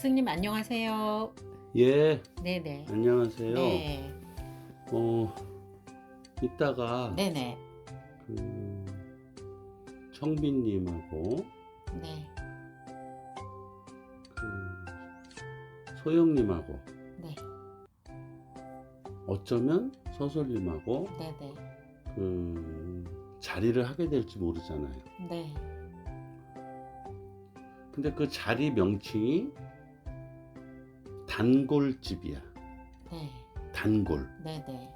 스님 안녕하세요. 예, 네네. 안녕하세요. 네. 이따가 네네. 그 청빈님하고 네. 그 소영님하고 네. 어쩌면 서솔님하고 네네. 그 자리를 하게 될지 모르잖아요. 네. 근데 그 자리 명칭이 단골집이야. 네. 단골. 네네.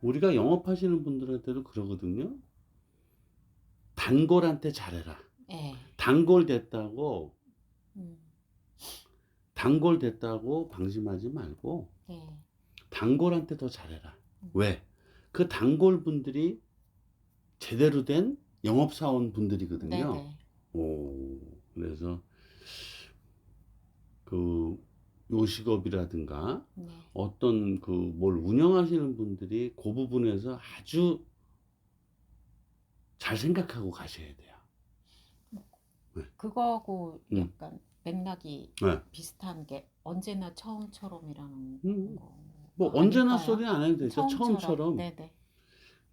우리가 영업하시는 분들한테도 그러거든요. 단골한테 잘해라. 네. 단골 됐다고 음. 단골 됐다고 방심하지 말고 네. 단골한테 더 잘해라. 왜? 그 단골 분들이 제대로 된 영업사원 분들이거든요. 네네. 그래서 그 요식업이라든가 네. 어떤 그 뭘 운영하시는 분들이 그 부분에서 아주 잘 생각하고 가셔야 돼요. 네. 그거하고 음. 약간 맥락이 네. 비슷한 게 언제나 처음처럼이라는 거. 뭐 언제나 아닐까요? 소리는 안 해도 되죠. 처음처럼. 네네.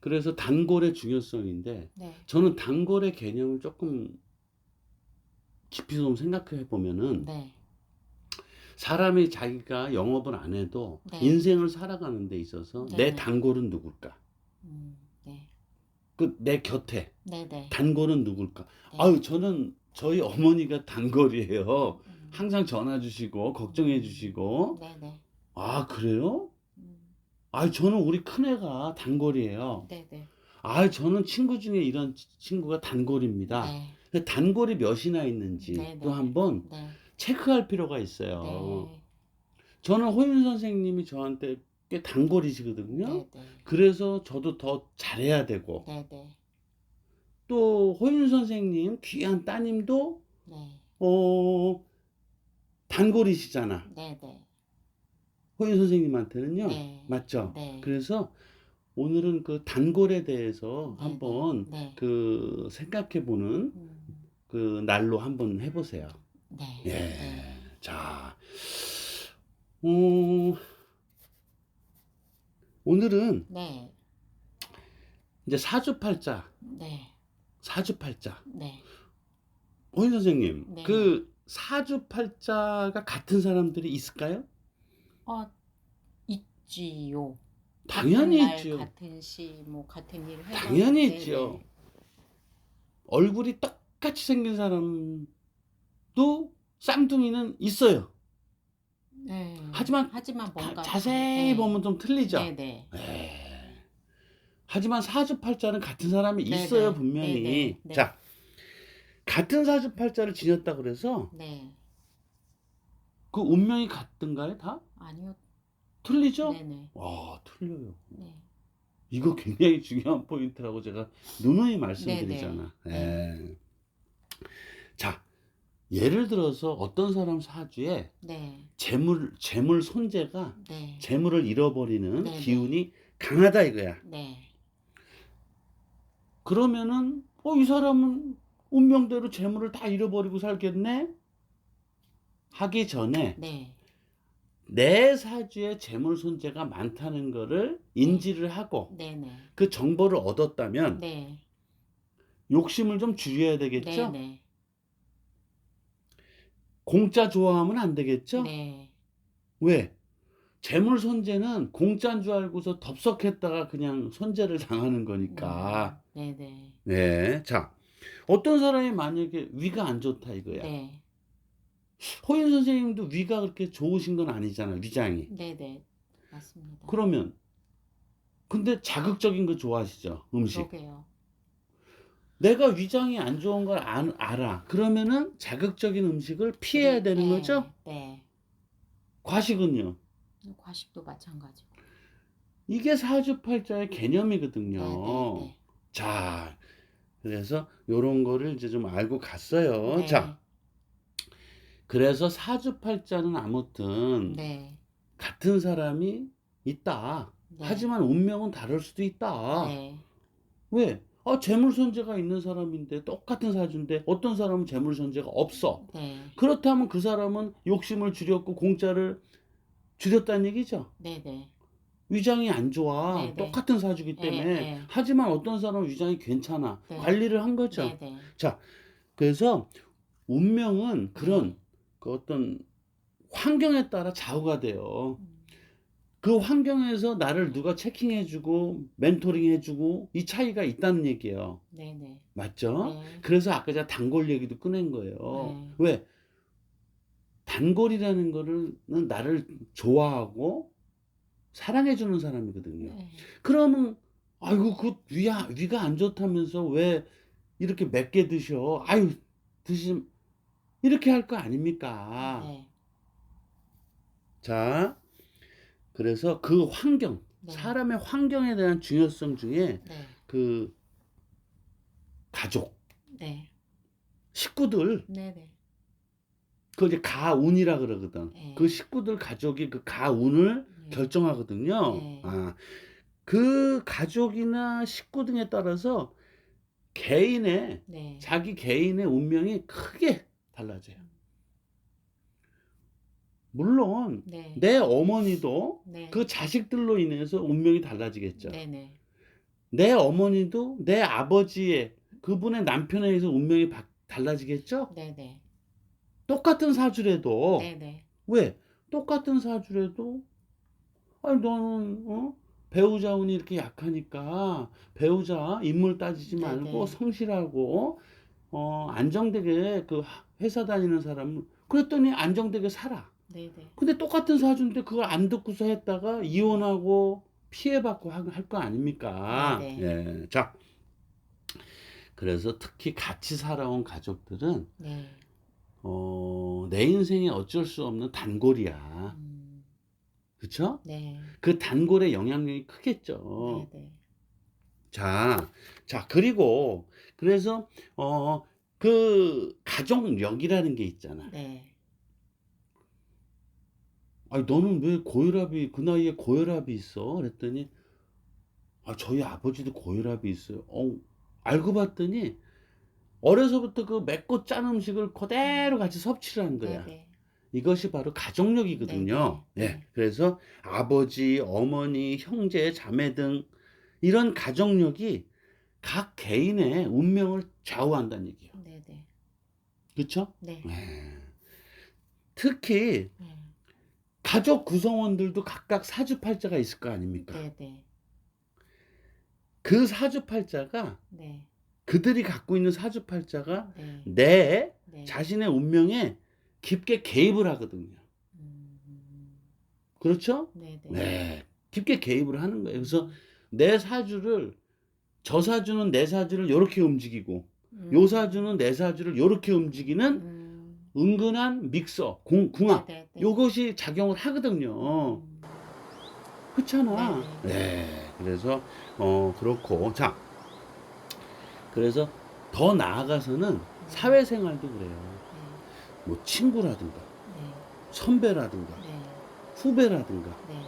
그래서 단골의 중요성인데 네. 저는 단골의 개념을 조금 깊이 좀 생각해 보면은 네. 사람이 자기가 영업을 안 해도 네. 인생을 살아가는 데 있어서 내 네네. 단골은 누굴까? 네. 그 내 곁에 네네. 단골은 누굴까? 네. 아유, 저는 저희 어머니가 단골이에요. 음. 항상 전화 주시고 걱정해 주시고. 네네. 아, 그래요? 음. 아, 저는 우리 큰애가 단골이에요. 네네. 아, 저는 친구 중에 이런 친구가 단골입니다. 네. 근데 단골이 몇이나 있는지 네네. 또 한번 네. 체크할 필요가 있어요. 네. 저는 호윤 선생님이 저한테 꽤 단골이시거든요. 네네. 그래서 저도 더 잘해야 되고, 네네. 또 호윤 선생님 귀한 따님도 네. 단골이시잖아. 네네. 호윤 선생님한테는요. 네. 맞죠? 네. 그래서 오늘은 그 단골에 대해서 네네. 한번 네. 그 생각해 보는 그 날로 한번 해보세요. 네. 예. 네. 자, 오늘은 네. 이제 사주팔자, 네. 사주팔자. 네. 호인 선생님, 네네. 그 사주팔자가 같은 사람들이 있을까요? 있지요. 당연히 같은 날, 있지요. 같은 시, 뭐 같은 일 해서. 당연히 네네. 있지요. 얼굴이 똑같이 생긴 사람도 쌍둥이는 있어요. 네. 하지만 뭔가 자세히 네. 보면 좀 틀리죠. 네네. 하지만 사주팔자는 같은 사람이 네네. 있어요, 분명히. 네네. 네. 자, 같은 사주팔자를 지녔다 그래서 네. 그 운명이 같던가요, 다? 아니요. 틀리죠? 네네. 와, 틀려요. 네. 이거 굉장히 중요한 포인트라고 제가 누누이 네네. 말씀드리잖아. 네. 자, 예를 들어서 어떤 사람 사주에 네. 재물 손재가 네. 재물을 잃어버리는 네네. 기운이 강하다 이거야. 네. 그러면은 이 사람은 운명대로 재물을 다 잃어버리고 살겠네? 하기 전에 네. 내 사주에 재물 손재가 많다는 거를 인지를 하고 네네. 그 정보를 얻었다면 네. 욕심을 좀 줄여야 되겠죠? 네네. 공짜 좋아하면 안 되겠죠? 네. 왜? 재물 손재는 공짜인 줄 알고서 덥석했다가 그냥 손재를 당하는 거니까. 네네. 네. 자, 어떤 사람이 만약에 위가 안 좋다 이거야. 네. 호인 선생님도 위가 그렇게 좋으신 건 아니잖아, 위장이. 네네. 맞습니다. 그러면 근데 자극적인 거 좋아하시죠, 음식. 그러게요. 내가 위장이 안 좋은 걸 알아. 그러면은 자극적인 음식을 피해야 되는 네. 거죠? 네. 과식은요. 과식도 마찬가지고. 이게 사주팔자의 개념이거든요. 네네네. 자, 그래서 요런 거를 이제 좀 알고 갔어요. 네. 자, 그래서 사주팔자는 아무튼 네. 같은 사람이 있다. 네. 하지만 운명은 다를 수도 있다. 네. 왜? 재물손재가 있는 사람인데 똑같은 사주인데 어떤 사람은 재물손재가 없어. 네. 그렇다면 그 사람은 욕심을 줄였고 공짜를 줄였다는 얘기죠. 네네. 위장이 안 좋아. 네네. 똑같은 사주기 예, 때문에. 예. 하지만 어떤 사람은 위장이 괜찮아. 네. 관리를 한 거죠. 네네. 자, 그래서 운명은 그런 네. 그 어떤 환경에 따라 좌우가 돼요. 음. 그 환경에서 나를 누가 체킹해주고 멘토링해주고 이 차이가 있다는 얘기예요. 네네. 맞죠? 네. 그래서 아까 제가 단골 얘기도 꺼낸 거예요. 네. 왜? 단골이라는 거는 나를 좋아하고 사랑해주는 사람이거든요. 네. 그러면 아이고 그 위가 안 좋다면서 왜 이렇게 맵게 드셔? 아유 드시 이렇게 할 거 아닙니까? 네. 자, 그래서 그 환경, 네. 사람의 환경에 대한 중요성 중에 네. 그 가족, 네. 식구들, 네네. 그 이제 가운이라 그러거든. 네. 그 식구들 가족이 그 가운을 네. 결정하거든요. 네. 그 가족이나 식구 등에 따라서 개인의 네. 자기 개인의 운명이 크게 달라져요. 물론 네. 내 어머니도 네. 그 자식들로 인해서 운명이 달라지겠죠. 네네. 내 어머니도 내 아버지의 그분의 남편에 의해서 운명이 달라지겠죠? 네네. 똑같은 사주래도 네네. 왜? 똑같은 사주래도 아니 너는 배우자 운이 이렇게 약하니까 배우자 인물 따지지 말고 네네. 성실하고 안정되게 그 회사 다니는 사람은 그랬더니 안정되게 살아. 네네. 근데 똑같은 사주인데 그걸 안 듣고서 했다가 이혼하고 피해받고 할 거 아닙니까? 네네. 예. 자, 그래서 특히 같이 살아온 가족들은 네. 내 인생에 어쩔 수 없는 단골이야. 그쵸? 네. 그 단골의 영향력이 크겠죠. 네네. 자, 그리고 그래서 그 가족력이라는 게 있잖아. 네. 아니 너는 왜 고혈압이 그 나이에 고혈압이 있어? 그랬더니 저희 아버지도 고혈압이 있어요. 알고 봤더니 어려서부터 그 맵고 짠 음식을 그대로 같이 섭취를 한 거야. 네네. 이것이 바로 가족력이거든요. 네네. 예. 네. 그래서 아버지, 어머니, 형제, 자매 등 이런 가족력이 각 개인의 운명을 좌우한다는 얘기예요. 네네. 그쵸? 네. 예. 특히 네. 가족 구성원들도 각각 사주팔자가 있을 거 아닙니까? 네네. 그 사주팔자가 네. 그들이 갖고 있는 사주팔자가 네. 내 네. 자신의 운명에 깊게 개입을 하거든요. 그렇죠? 네네. 네. 깊게 개입을 하는 거예요. 그래서 내 사주를 저 사주는 내 사주를 요렇게 움직이고 요 사주는 내 사주를 요렇게 움직이는 은근한 믹서, 궁합 네네네. 요것이 작용을 하거든요. 그렇잖아. 네네. 네. 그래서 그렇고 자, 그래서 더 나아가서는 사회생활도 그래요. 네. 뭐 친구라든가 네. 선배라든가 네. 후배라든가 네.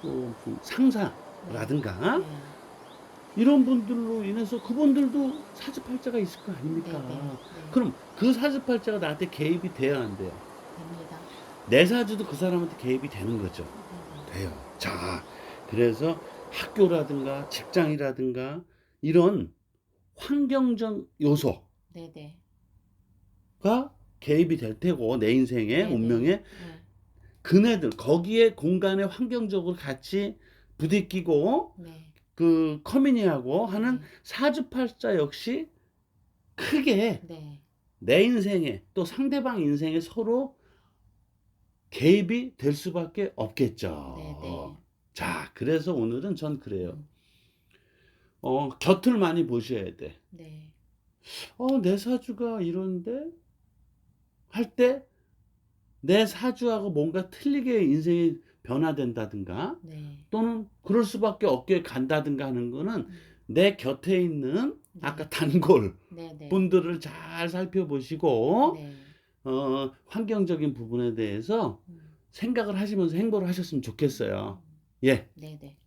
또 상사라든가 네. 이런 분들로 인해서 그분들도 사주팔자가 있을 거 아닙니까? 네네. 네. 그럼 그 사주팔자가 나한테 개입이 돼야 안 돼요? 됩니다. 내 사주도 그 사람한테 개입이 되는 거죠. 네네. 돼요. 자, 그래서 학교라든가 직장이라든가 이런 환경적 요소가 네네. 개입이 될 테고 내 인생의 네네. 운명에 네. 그네들 거기에 공간에 환경적으로 같이 부딪히고 네. 그 커뮤니하고 하는 네. 사주팔자 역시 크게 네. 내 인생에 또 상대방 인생에 서로 개입이 될 수밖에 없겠죠. 네네. 자, 그래서 오늘은 전 그래요. 곁을 많이 보셔야 돼. 네. 내 사주가 이런데 할 때 내 사주하고 뭔가 틀리게 인생이 변화된다든가 네. 또는 그럴 수밖에 없게 간다든가 하는 거는 음. 내 곁에 있는 네. 아까 단골 네네. 분들을 잘 살펴보시고 네. 환경적인 부분에 대해서 생각을 하시면서 행보를 하셨으면 좋겠어요. 예. 네네.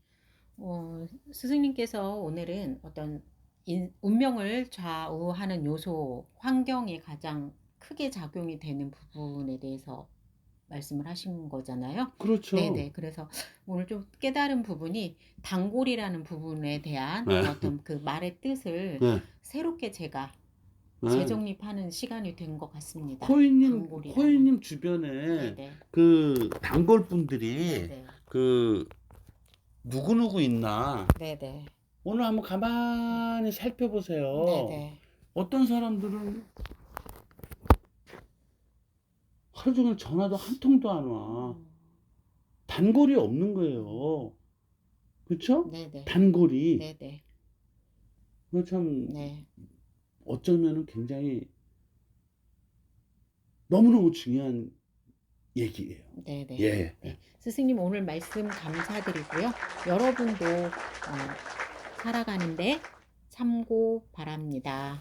스승님께서 오늘은 어떤 운명을 좌우하는 요소, 환경이 가장 크게 작용이 되는 부분에 대해서 말씀을 하신 거잖아요. 그렇죠. 네네. 그래서 오늘 좀 깨달은 부분이 단골이라는 부분에 대한 네. 어떤 그 말의 뜻을 네. 새롭게 제가 네. 재정립하는 시간이 된 것 같습니다. 코이님 단골이라는. 주변에 네네. 그 단골분들이 네네. 그 누구누구 있나 네네. 오늘 한번 가만히 살펴보세요. 네네. 어떤 사람들은 하루 종일 전화도 한 통도 안 와. 단골이 없는 거예요. 그쵸? 네네. 단골이. 네네. 그거 참 네. 어쩌면은 굉장히 너무너무 중요한 얘기예요. 네네. 예. 네. 스승님 오늘 말씀 감사드리고요. 여러분도 살아가는데 참고 바랍니다.